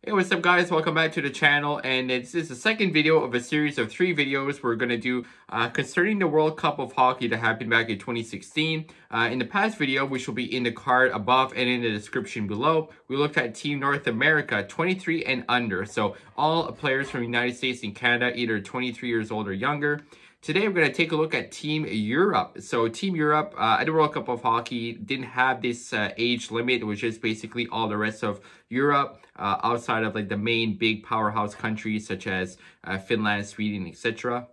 Hey, what's up guys? Welcome back to the channel, and this is the second video of a series of 3 videos we're going to do concerning the World Cup of Hockey that happened back in 2016. In the past video, which will be in the card above and in the description below, we looked at Team North America 23 and under. So all players from the United States and Canada, either 23 years old or younger. Today, we're going to take a look at Team Europe. So Team Europe at the World Cup of Hockey didn't have this age limit, which is basically all the rest of Europe outside of like the main big powerhouse countries such as Finland, Sweden, etc.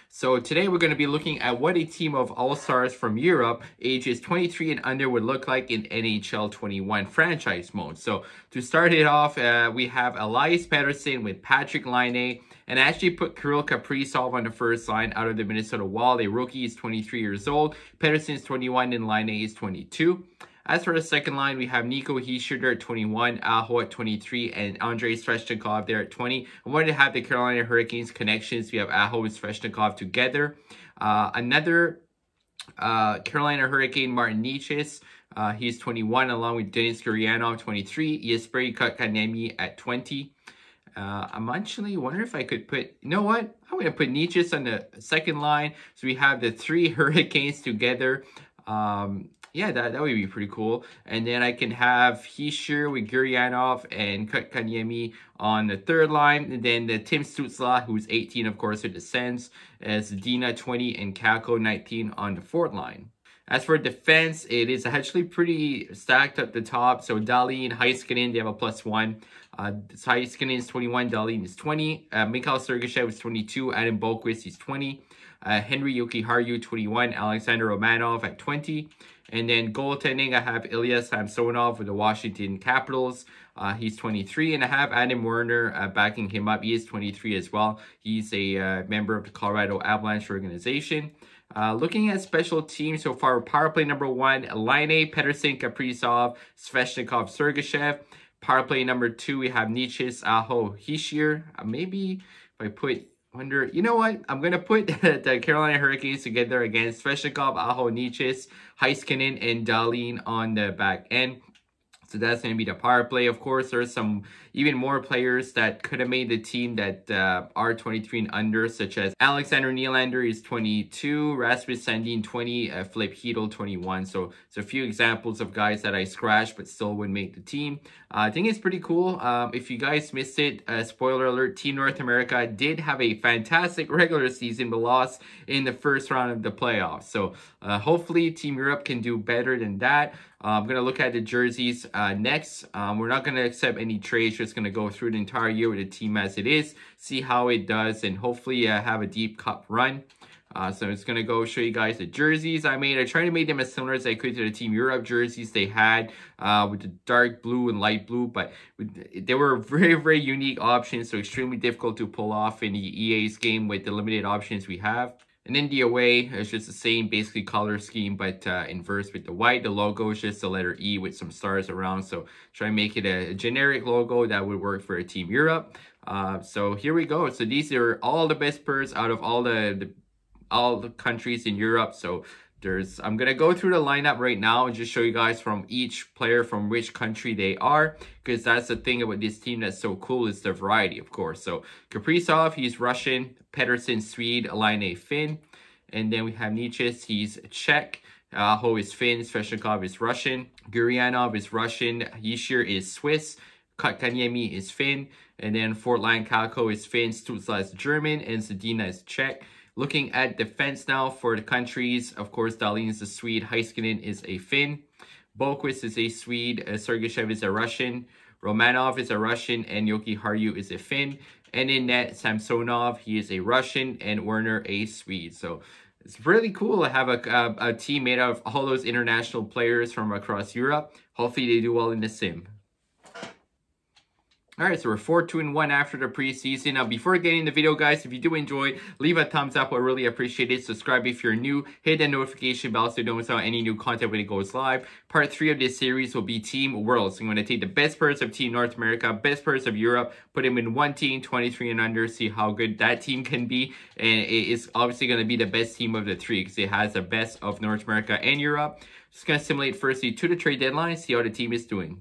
So today we're going to be looking at what a team of all-stars from Europe ages 23 and under would look like in NHL 21 franchise mode. So to start it off, we have Elias Pettersson with Patrick Laine, and I actually put Kirill Kaprizov on the first line out of the Minnesota Wild. A rookie is 23 years old, Pettersson is 21, and Laine is 22. As for the second line, we have Nico Hischier there at 21, Aho at 23, and Andrei Svechnikov there at 20. I wanted to have the Carolina Hurricanes connections. We have Aho and Svechnikov together. Another Carolina Hurricane, Martin Necas. He's 21, along with Denis Gurianov, 23. Jesperi Kotkaniemi at 20. I'm actually wondering if I could put, you know what? I'm going to put Necas on the second line. So we have the 3 Hurricanes together. Yeah, that would be pretty cool. And then I can have Hischier with Gurianov and Kotkaniemi on the third line. And then the Tim Stützle, who's 18, of course, with the Sens, as Dina 20 and Kako 19 on the fourth line. As for defense, it is actually pretty stacked at the top. So Dahlin, Heiskanen, they have a +1. Heiskanen is 21, Dahlin is 20. Mikhail Sergachev is 22. Adam Boqvist is 20. Henry Jokiharju, 21. Alexander Romanov at 20. And then goaltending, I have Ilya Samsonov with the Washington Capitals. He's 23, and I have Adam Werner backing him up. He is 23 as well. He's a member of the Colorado Avalanche organization. Looking at special teams so far, power play number 1, Laine, Pettersson, Kaprizov, Svechnikov, Sergachev. Power play number 2, we have Necas, Aho, Hischier. Maybe if I put... you know what? I'm going to put the Carolina Hurricanes together against Svechnikov, Aho, Necas, Heiskanen, and Dahlin on the back end. So that's going to be the power play. Of course, there's some even more players that could have made the team that are 23 and under, such as Alexander Nylander is 22, Rasmus Sandin 20, Filip Chytil 21. So it's a few examples of guys that I scratched but still would make the team. I think it's pretty cool. If you guys missed it, spoiler alert, Team North America did have a fantastic regular season but lost in the first round of the playoffs. So hopefully Team Europe can do better than that. I'm going to look at the jerseys next. We're not going to accept any trades. Just going to go through the entire year with the team as it is, see how it does, and hopefully have a deep cup run. So it's going to go show you guys the jerseys I made. I tried to make them as similar as I could to the Team Europe jerseys they had with the dark blue and light blue, but they were very, very unique options, so extremely difficult to pull off in the EA's game with the limited options we have. And then the away is just the same basically color scheme, but inverse with the white. The logo is just the letter E with some stars around. So try and make it a generic logo that would work for a Team Europe. So here we go. So these are all the best pairs out of all the countries in Europe. So I'm going to go through the lineup right now and just show you guys from each player from which country they are, because that's the thing about this team that's so cool is the variety, of course. So Kaprizov, he's Russian. Pettersson, Swede. Laine, Finn. And then we have Necas, he's Czech. Aho is Finn. Svechnikov is Russian. Gurianov is Russian. Hischier is Swiss. Kotkaniemi is Finn. And then fourth line Kako is Finn. Stützle is German. And Zadina is Czech. Looking at defense now for the countries, of course, Dahlin is a Swede, Heiskanen is a Finn, Boqvist is a Swede, Sergachev is a Russian, Romanov is a Russian, and Jokiharju is a Finn. And in net, Samsonov, he is a Russian, and Werner a Swede. So it's really cool to have a team made out of all those international players from across Europe. Hopefully they do well in the sim. Alright, so we're 4-2-1 after the preseason. Now, before getting the video, guys, if you do enjoy, leave a thumbs up. I really appreciate it. Subscribe if you're new. Hit the notification bell so you don't miss out any new content when it goes live. Part 3 of this series will be Team World. So I'm going to take the best players of Team North America, best players of Europe, put them in one team, 23 and under, see how good that team can be. And it is obviously going to be the best team of the 3 because it has the best of North America and Europe. Just going to simulate firstly to the trade deadline, see how the team is doing.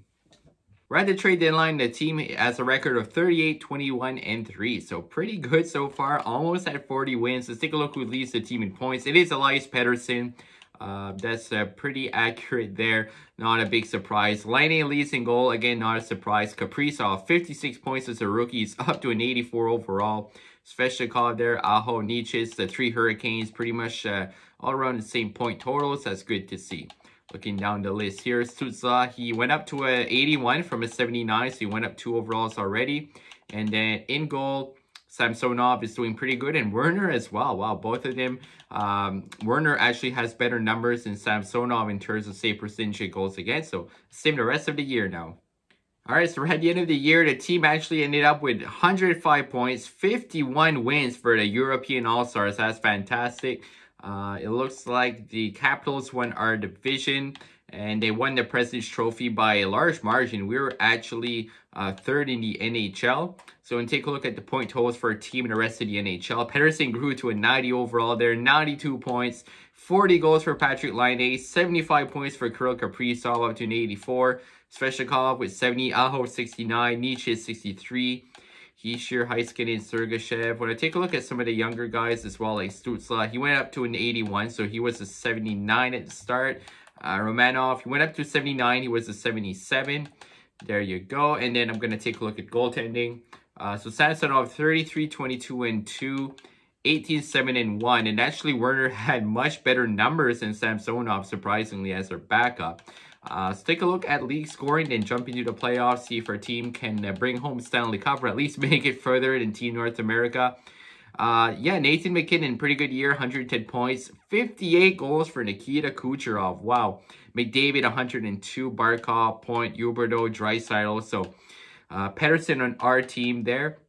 We're at the trade deadline. The team has a record of 38, 21, and 3. So pretty good so far. Almost at 40 wins. Let's take a look who leads the team in points. It is Elias Pettersson. That's pretty accurate there. Not a big surprise. Laine leads in goal. Again, not a surprise. Kaprizov, 56 points as a rookie. He's up to an 84 overall. Svechnikov there. Aho, Nietzsche, the 3 Hurricanes. Pretty much all around the same point totals. That's good to see. Looking down the list here, Stützle, he went up to a 81 from a 79, so he went up 2 overalls already. And then in goal, Samsonov is doing pretty good, and Werner as well. Wow, both of them. Werner actually has better numbers than Samsonov in terms of save percentage goals against, so same the rest of the year now. All right, so we're at the end of the year. The team actually ended up with 105 points, 51 wins for the European All-Stars. That's fantastic. It looks like the Capitals won our division and they won the President's Trophy by a large margin. We were actually third in the NHL. So when take a look at the point totals for our team and the rest of the NHL, Pettersson grew to a 90 overall there, 92 points, 40 goals for Patrick Laine, 75 points for Kirill Kaprizov up to an 84, Svechnikov with 70, Aho 69, Nietzsche 63. Hischier, Heiskanen, Sergachev. When I take a look at some of the younger guys as well, like Stützle, he went up to an 81, so he was a 79 at the start. Romanov, he went up to 79, he was a 77. There you go. And then I'm going to take a look at goaltending. So Samsonov, 33, 22, and 2, 18, 7, and 1. And actually, Werner had much better numbers than Samsonov, surprisingly, as their backup. Let's take a look at league scoring, then jump into the playoffs, see if our team can bring home Stanley Cup or at least make it further than Team North America. Yeah, Nathan MacKinnon, pretty good year, 110 points, 58 goals for Nikita Kucherov. Wow. McDavid, 102, Barkov, Point, Huberdeau, Draisaitl. So, Pettersson on our team there.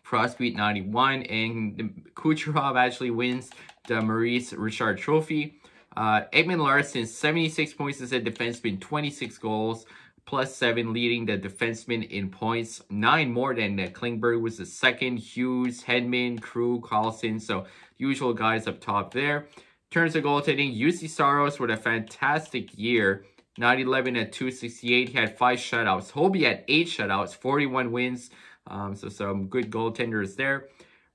Crosby, 91, and Kucherov actually wins the Maurice Richard Trophy. Ekman Larsson, 76 points as a defenseman, 26 goals, plus 7, leading the defenseman in points. 9 more than Klingberg was the second. Hughes, Hedman, Krug, Carlson. So, usual guys up top there. In terms of goaltending, UC Saros with a fantastic year. 9-11 at 268. He had 5 shutouts. Hobie had 8 shutouts, 41 wins. So, some good goaltenders there.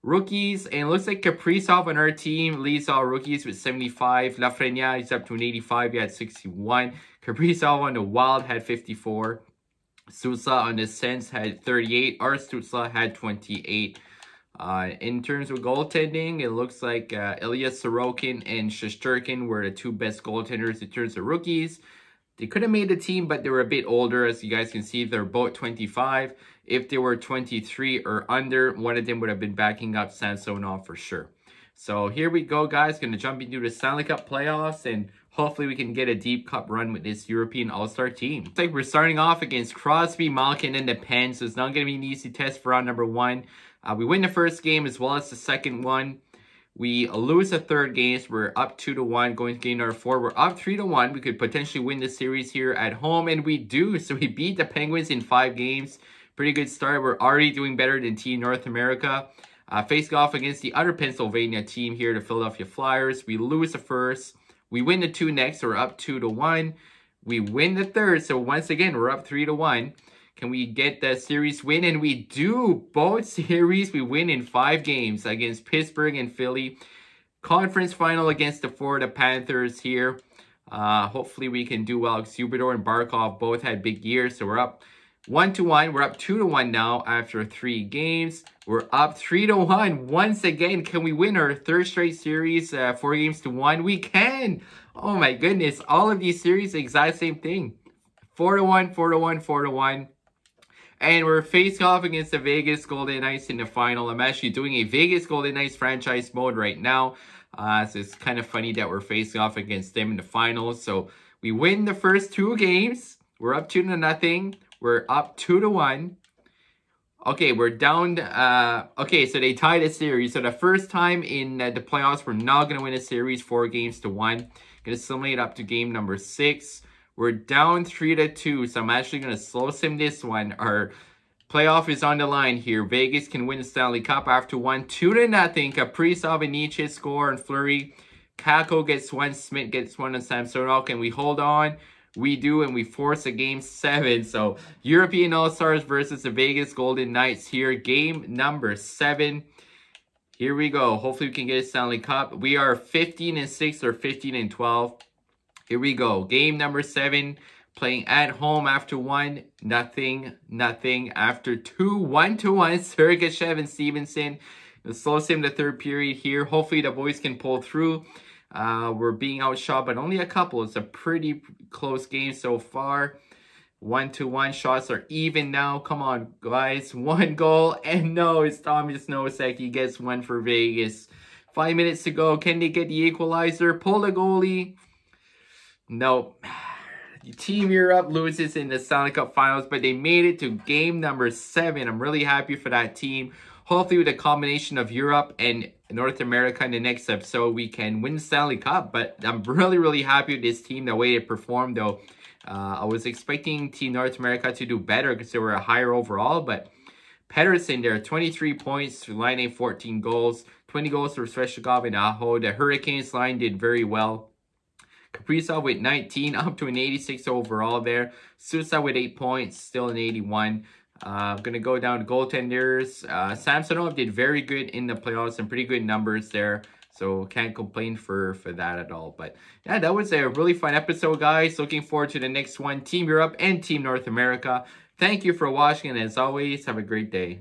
Rookies, and it looks like Kaprizov on our team leads all rookies with 75. Lafreniere is up to an 85. He had 61. Kaprizov on the Wild had 54. Stützle on the Sens had 38. Our Stützle had 28. In terms of goaltending, it looks like Ilya Sorokin and Shesterkin were the 2 best goaltenders in terms of rookies. They could have made the team, but they were a bit older. As you guys can see, they're both 25. If they were 23 or under, one of them would have been backing up Samsonov for sure. So here we go, guys. Going to jump into the Stanley Cup playoffs, and hopefully we can get a deep cup run with this European All-Star team. Looks like we're starting off against Crosby, Malkin, and the Pens. So it's not going to be an easy test for round number 1. We win the first game as well as the second one. We lose the third game. So we're up 2-1 going to game number 4. We're up 3-1. We could potentially win the series here at home, and we do. So we beat the Penguins in 5 games. Pretty good start. We're already doing better than Team North America. Faced off against the other Pennsylvania team here, the Philadelphia Flyers. We lose the first. We win the 2 next. So we're up 2-1. We win the third. So once again, we're up 3-1. Can we get the series win? And we do. Both series we win in 5 games against Pittsburgh and Philly. Conference final against the Florida Panthers here. Hopefully we can do well. Huberdeau and Barkov both had big years. So we're up 1-1. We're up 2-1 now after 3 games. We're up 3-1 once again. Can we win our 3rd straight series, 4-1? We can. Oh my goodness. All of these series, the exact same thing. 4-1, 4-1, 4-1. And we're facing off against the Vegas Golden Knights in the final. I'm actually doing a Vegas Golden Knights franchise mode right now. So it's kind of funny that we're facing off against them in the finals. So we win the first 2 games. We're up 2-0. We're up 2-1. Okay, we're down. Okay, so they tied a series. So the first time in the playoffs, we're not going to win a series 4-1. Going to simulate up to game number 6. We're down 3-2. So I'm actually going to slow sim this one. Our playoff is on the line here. Vegas can win the Stanley Cup after 1. 2-0. Kaprizov and Nietzsche score and Fleury. Kako gets 1. Smith gets 1 on Samsonov. Can we hold on? we do, and we force a game 7. So European All-Stars versus the Vegas Golden Knights here. Game number 7. Here we go. Hopefully we can get a Stanley Cup. We are 15-6 or 15-12. Here we go. Game number 7. Playing at home after 1, nothing after 2, 1-1. Sergachev and Stevenson. The slow sim the third period here. Hopefully the boys can pull through. We're being outshot, but only a couple. It's a pretty close game so far. 1-1. Shots are even now. Come on, guys. 1 goal. And no, it's Thomas Nosek. He gets 1 for Vegas. 5 minutes to go. Can they get the equalizer? Pull the goalie. Nope. Team Europe loses in the Stanley Cup Finals, but they made it to game number 7. I'm really happy for that team. Hopefully with a combination of Europe and North America in the next episode, we can win the Stanley Cup. But I'm really happy with this team, the way they performed, though. I was expecting Team North America to do better because they were a higher overall, but Pedersen there, 23 points, line A 14 goals, 20 goals for Svechnikov and Aho. The Hurricanes line did very well. Kaprizov with 19, up to an 86 overall there. Sousa with 8 points, still an 81. I'm going to go down to goaltenders. Samsonov did very good in the playoffs, some pretty good numbers there. So can't complain for that at all. But yeah, that was a really fun episode, guys. Looking forward to the next one. Team Europe and Team North America. Thank you for watching, and as always, have a great day.